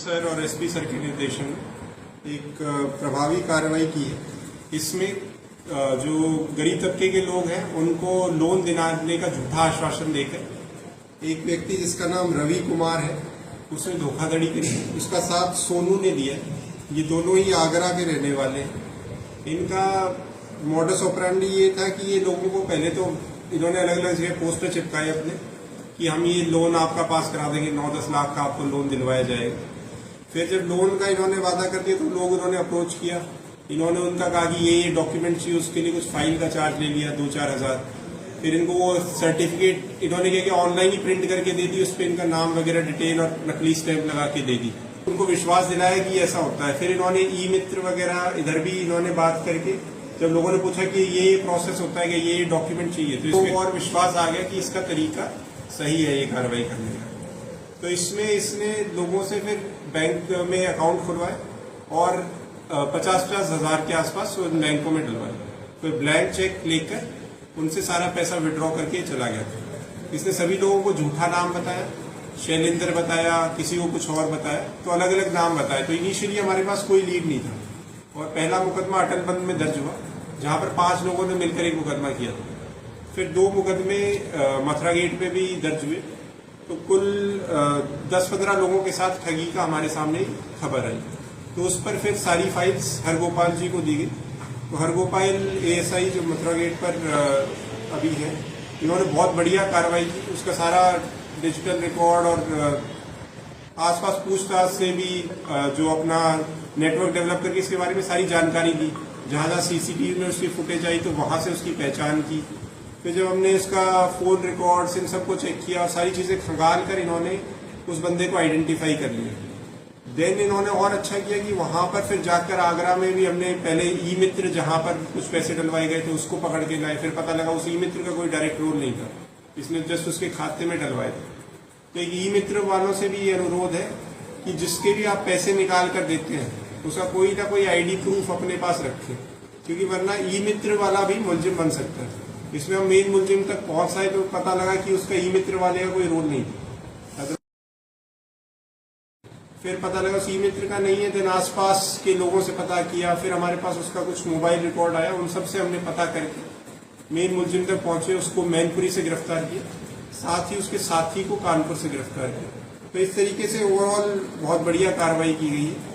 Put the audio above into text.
Sir और SP sir के निर्देशन में एक प्रभावी कार्रवाई की है। इसमें जो गरीब तबके के लोग हैं उनको लोन दिलाने का झूठा आश्वासन देकर एक व्यक्ति जिसका नाम रवि कुमार है उसने धोखाधड़ी करी। उसका साथ सोनू ने दिया। ये दोनों ही आगरा के रहने वाले हैं। इनका मॉडस ऑपरेंडी ये था कि ये लोगों को पहले तो इन्होंने अलग अलग जगह पोस्टर चिपकाए अपने कि हम ये लोन आपका पास करा देंगे, 9-10 लाख का आपको लोन दिलवाया जाएगा। फिर जब लोन का इन्होंने वादा कर दिया तो लोग इन्होंने अप्रोच किया। इन्होंने उनका कहा कि ये डॉक्यूमेंट चाहिए, उसके लिए कुछ फाइल का चार्ज ले लिया 2-4 हज़ार। फिर इनको वो सर्टिफिकेट इन्होंने क्या किया, ऑनलाइन ही प्रिंट करके दे दी, उस पर इनका नाम वगैरह डिटेल और नकली स्टैम्प लगा के दे दी। उनको विश्वास दिलाया कि ऐसा होता है। फिर इन्होंने ई मित्र वगैरह इधर भी इन्होंने बात करके जब लोगों ने पूछा कि ये प्रोसेस होता है कि ये डॉक्यूमेंट चाहिए तो इसको और विश्वास आ गया कि इसका तरीका सही है ये कार्रवाई करने का। तो इसमें इसने लोगों से फिर बैंक में अकाउंट खुलवाए और 50-50 हज़ार के आसपास बैंकों में डलवाए। फिर ब्लैंक चेक लेकर उनसे सारा पैसा विड्रॉ करके चला गया था। इसने सभी लोगों को झूठा नाम बताया, शैलेंद्र बताया, किसी को कुछ और बताया, तो अलग अलग नाम बताए। तो इनिशियली हमारे पास कोई लीड नहीं था और पहला मुकदमा अटलबंद में दर्ज हुआ जहां पर 5 लोगों ने मिलकर एक मुकदमा किया था। फिर 2 मुकदमे मथुरा गेट पे भी दर्ज हुए। तो कुल 10-15 लोगों के साथ ठगी का हमारे सामने खबर आई। तो उस पर फिर सारी फाइल्स हरगोपाल जी को दी गई। तो हरगोपाल एएसआई जो मथुरा गेट पर अभी है, इन्होंने बहुत बढ़िया कार्रवाई की। उसका सारा डिजिटल रिकॉर्ड और आसपास पूछताछ से भी जो अपना नेटवर्क डेवलप करके इसके बारे में सारी जानकारी दी। जहां जहां सीसीटीवी में उसकी फुटेज आई तो वहां से उसकी पहचान की। फिर जब हमने इसका फोन रिकॉर्ड्स इन सबको चेक किया और सारी चीजें खंगाल कर इन्होंने उस बंदे को आइडेंटिफाई कर लिया। देन इन्होंने और अच्छा किया कि वहां पर फिर जाकर आगरा में भी हमने पहले ई मित्र जहां पर कुछ पैसे डलवाए गए थे उसको पकड़ के लाए। फिर पता लगा उस ई मित्र का कोई डायरेक्ट रोल नहीं था, इसने जस्ट उसके खाते में डलवाए थे। तो ई मित्र वालों से भी ये अनुरोध है कि जिसके भी आप पैसे निकाल कर देते हैं उसका कोई ना कोई आईडी प्रूफ अपने पास रखें, क्योंकि वरना ई मित्र वाला भी मुलजिम बन सकता है। इसमें हम मेन मुलजिम तक पहुंच आए तो पता लगा कि उसका ई मित्र वाले का कोई रोल नहीं था। फिर पता लगा उस ई मित्र का नहीं है। देन आसपास के लोगों से पता किया। फिर हमारे पास उसका कुछ मोबाइल रिकॉर्ड आया। उन सब से हमने पता करके मेन मुलजिम तक पहुंचे। उसको मैनपुरी से गिरफ्तार किया, साथ ही उसके साथी को कानपुर से गिरफ्तार किया। तो इस तरीके से ओवरऑल बहुत बढ़िया कार्रवाई की गई है।